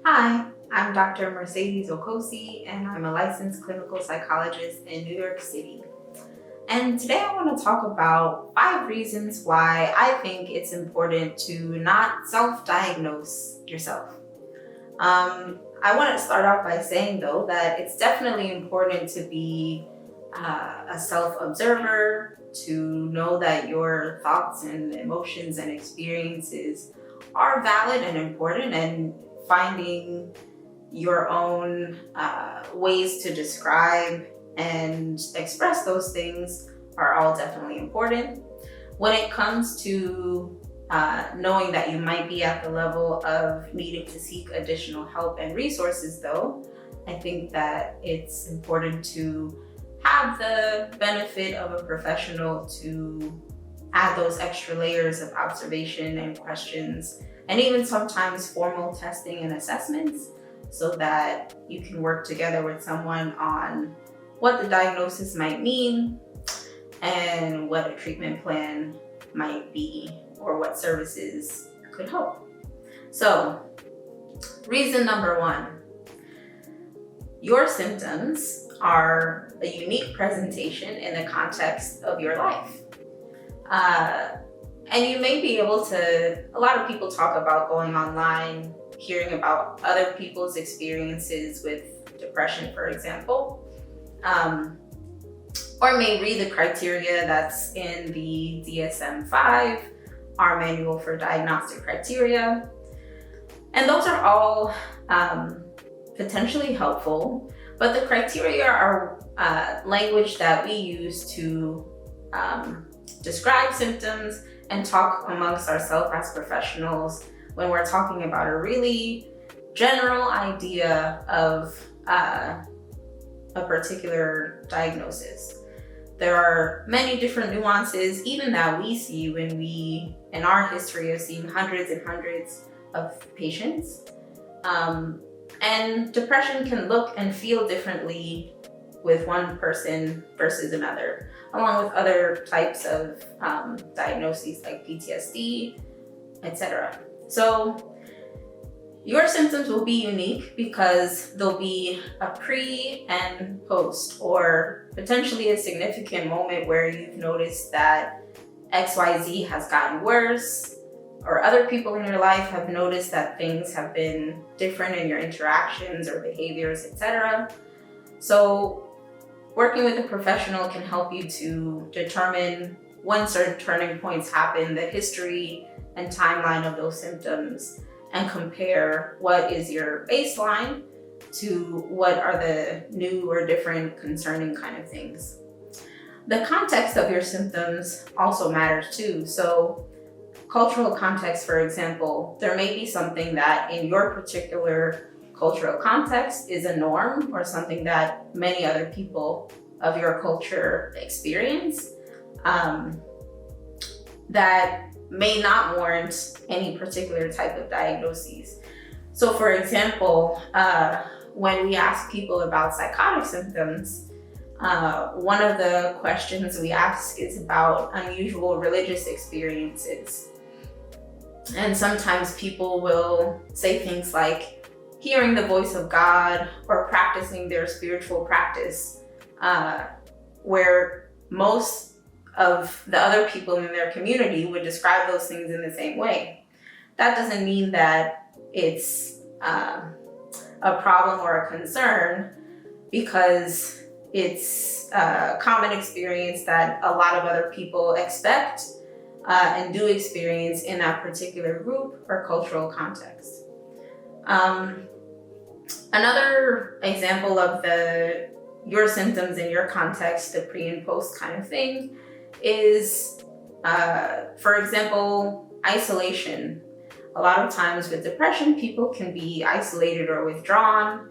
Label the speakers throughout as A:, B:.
A: Hi, I'm Dr. Mercedes Okosi, and I'm a licensed clinical psychologist in New York City. And today I want to talk about 5 reasons why I think it's important to not self-diagnose yourself. I want to start off by saying, though, that it's definitely important to be a self-observer, to know that your thoughts and emotions and experiences are valid and important, and finding your own ways to describe and express those things are all definitely important. When it comes to knowing that you might be at the level of needing to seek additional help and resources, though, I think that it's important to have the benefit of a professional to add those extra layers of observation and questions, and even sometimes formal testing and assessments, so that you can work together with someone on what the diagnosis might mean and what a treatment plan might be or what services could help. So, reason number 1, your symptoms are a unique presentation in the context of your life. And you may be able to, a lot of people talk about going online, hearing about other people's experiences with depression, for example, or may read the criteria that's in the DSM-5, our manual for diagnostic criteria. And those are all potentially helpful, but the criteria are language that we use to describe symptoms and talk amongst ourselves as professionals when we're talking about a really general idea of a particular diagnosis. There are many different nuances, even that we see when we, in our history, have seen hundreds and hundreds of patients. And depression can look and feel differently with one person versus another, along with other types of diagnoses like PTSD, etc. So your symptoms will be unique because there'll be a pre and post, or potentially a significant moment where you've noticed that XYZ has gotten worse, or other people in your life have noticed that things have been different in your interactions or behaviors, etc. So working with a professional can help you to determine when certain turning points happen, the history and timeline of those symptoms, and compare what is your baseline to what are the new or different concerning kind of things. The context of your symptoms also matters too. So cultural context, for example, there may be something that in your particular cultural context is a norm, or something that many other people of your culture experience, that may not warrant any particular type of diagnoses. So for example, when we ask people about psychotic symptoms, one of the questions we ask is about unusual religious experiences. And sometimes people will say things like hearing the voice of God or practicing their spiritual practice, where most of the other people in their community would describe those things in the same way. That doesn't mean that it's a problem or a concern, because it's a common experience that a lot of other people expect and do experience in that particular group or cultural context. Another example of your symptoms in your context, the pre and post kind of thing, is, for example, isolation. A lot of times with depression, people can be isolated or withdrawn.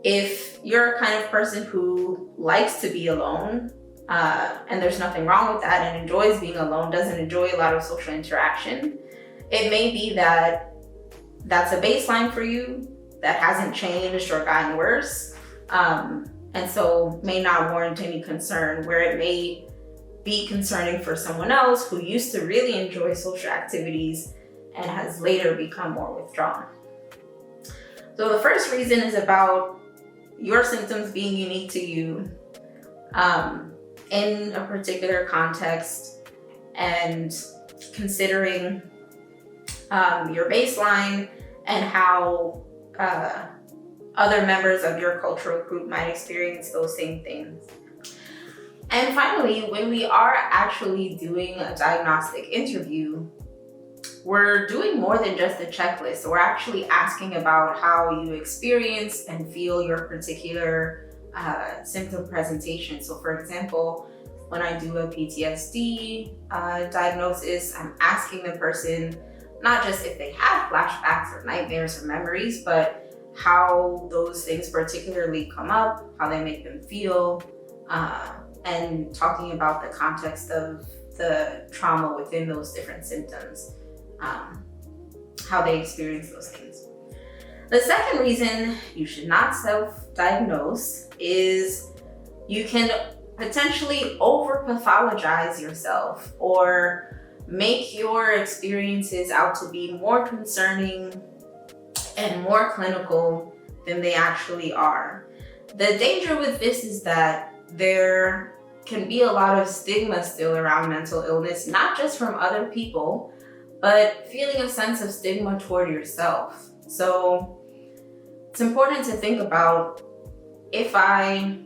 A: If you're a kind of person who likes to be alone, and there's nothing wrong with that, and enjoys being alone, doesn't enjoy a lot of social interaction, it may be that that's a baseline for you that hasn't changed or gotten worse, and so may not warrant any concern, where it may be concerning for someone else who used to really enjoy social activities and has later become more withdrawn. So the first reason is about your symptoms being unique to you in a particular context, and considering your baseline and how other members of your cultural group might experience those same things. And finally, when we are actually doing a diagnostic interview, we're doing more than just a checklist. We're actually asking about how you experience and feel your particular symptom presentation. So for example, when I do a PTSD diagnosis, I'm asking the person not just if they have flashbacks or nightmares or memories, but how those things particularly come up, how they make them feel, and talking about the context of the trauma within those different symptoms, how they experience those things. The second reason you should not self-diagnose is you can potentially over-pathologize yourself or make your experiences out to be more concerning and more clinical than they actually are. The danger with this is that there can be a lot of stigma still around mental illness, not just from other people, but feeling a sense of stigma toward yourself. So it's important to think about, if I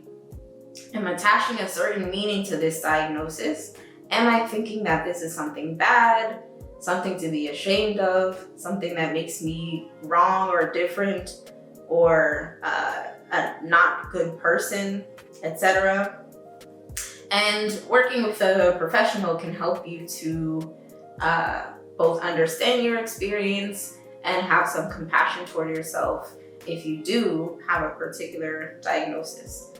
A: am attaching a certain meaning to this diagnosis, am I thinking that this is something bad, something to be ashamed of, something that makes me wrong or different, or a not good person, etc. And working with a professional can help you to both understand your experience and have some compassion toward yourself if you do have a particular diagnosis.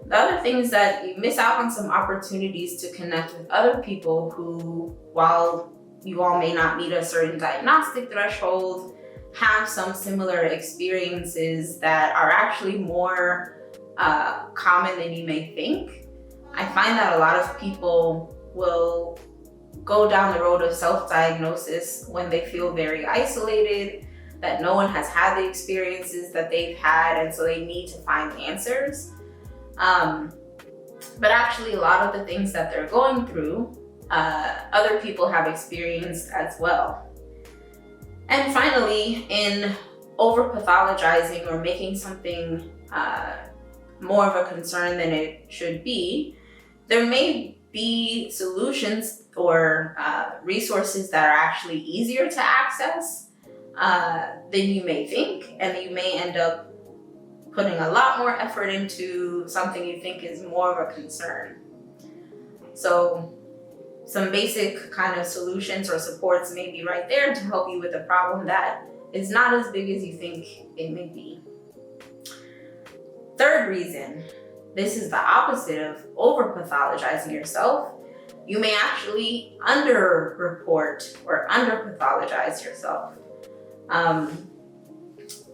A: The other thing is that you miss out on some opportunities to connect with other people who, while you all may not meet a certain diagnostic threshold, have some similar experiences that are actually more common than you may think. I find that a lot of people will go down the road of self-diagnosis when they feel very isolated, that no one has had the experiences that they've had, and so they need to find answers. But actually, a lot of the things that they're going through, other people have experienced as well. And finally, in over-pathologizing or making something more of a concern than it should be, there may be solutions or resources that are actually easier to access than you may think, and you may end up putting a lot more effort into something you think is more of a concern. So some basic kind of solutions or supports may be right there to help you with a problem that is not as big as you think it may be. Third reason, this is the opposite of over-pathologizing yourself. You may actually under-report or under-pathologize yourself.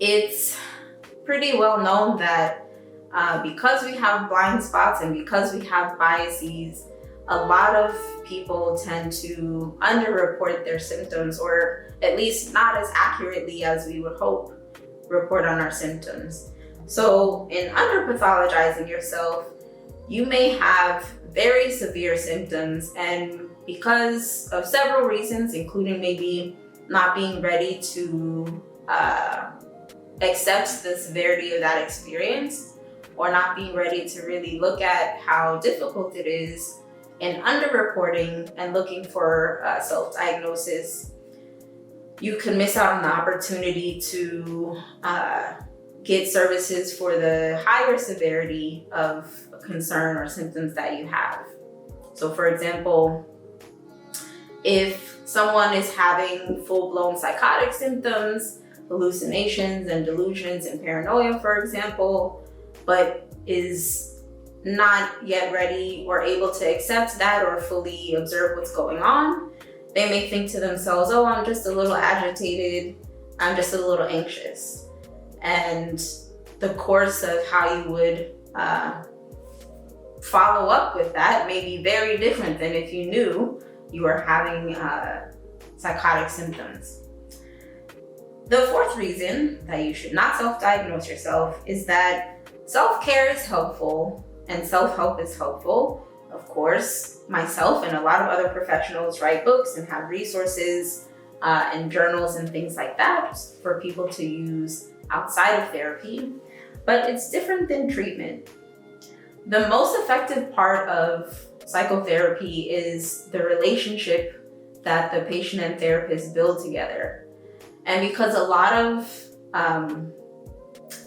A: It's pretty well known that because we have blind spots and because we have biases, a lot of people tend to under-report their symptoms, or at least not as accurately as we would hope report on our symptoms. So in under-pathologizing yourself, you may have very severe symptoms, and because of several reasons, including maybe not being ready to accept the severity of that experience, or not being ready to really look at how difficult it is in underreporting and looking for self-diagnosis, you can miss out on the opportunity to get services for the higher severity of concern or symptoms that you have. So for example, if someone is having full-blown psychotic symptoms, hallucinations and delusions and paranoia, for example, but is not yet ready or able to accept that or fully observe what's going on, they may think to themselves, oh, I'm just a little agitated, I'm just a little anxious. And the course of how you would follow up with that may be very different than if you knew you were having psychotic symptoms. The fourth reason that you should not self-diagnose yourself is that self-care is helpful and self-help is helpful. Of course, myself and a lot of other professionals write books and have resources and journals and things like that for people to use outside of therapy, but it's different than treatment. The most effective part of psychotherapy is the relationship that the patient and therapist build together. And because a lot of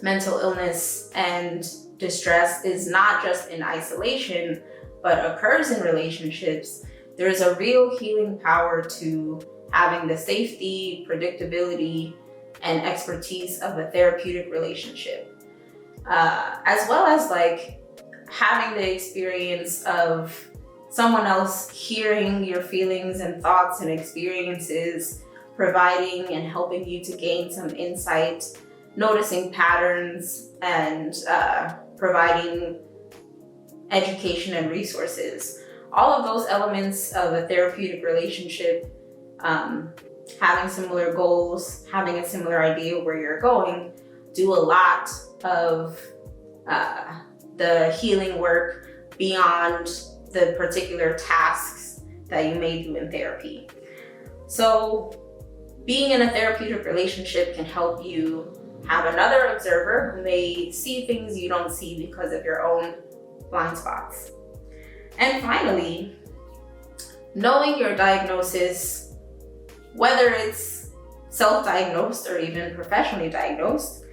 A: mental illness and distress is not just in isolation, but occurs in relationships, there's a real healing power to having the safety, predictability, and expertise of a therapeutic relationship, as well as like having the experience of someone else hearing your feelings and thoughts and experiences, providing and helping you to gain some insight, noticing patterns, and providing education and resources. All of those elements of a therapeutic relationship, having similar goals, having a similar idea where you're going, do a lot of the healing work beyond the particular tasks that you may do in therapy. So being in a therapeutic relationship can help you have another observer who may see things you don't see because of your own blind spots. And finally, knowing your diagnosis, whether it's self-diagnosed or even professionally diagnosed,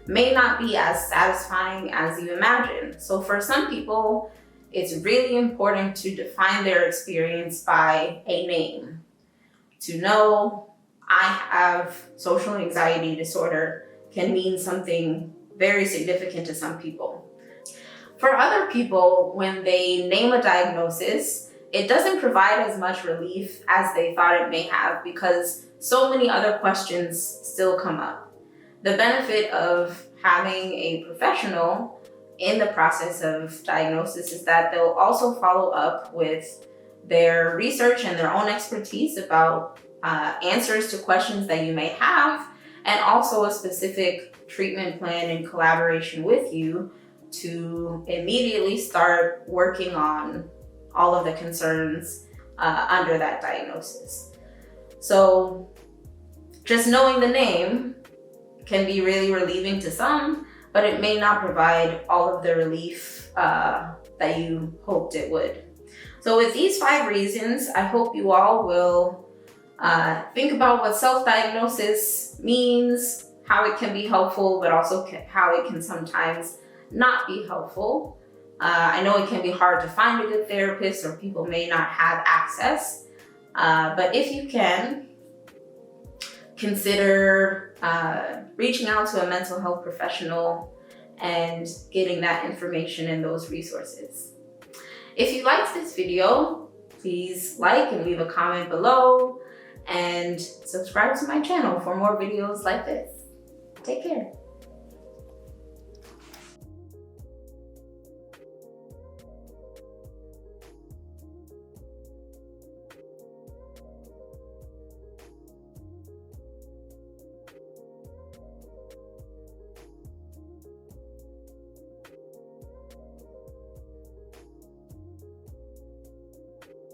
A: may not be as satisfying as you imagine. So for some people, it's really important to define their experience by a name. To know I have social anxiety disorder can mean something very significant to some people. For other people, when they name a diagnosis, it doesn't provide as much relief as they thought it may have because so many other questions still come up. The benefit of having a professional in the process of diagnosis is that they'll also follow up with their research and their own expertise about answers to questions that you may have, and also a specific treatment plan in collaboration with you to immediately start working on all of the concerns under that diagnosis. So just knowing the name can be really relieving to some, but it may not provide all of the relief that you hoped it would. So with these 5 reasons, I hope you all will think about what self-diagnosis means, how it can be helpful, but also how it can sometimes not be helpful. I know it can be hard to find a good therapist, or people may not have access, but if you can, consider reaching out to a mental health professional and getting that information and those resources. If you liked this video, please like and leave a comment below, and subscribe to my channel for more videos like this. Take care.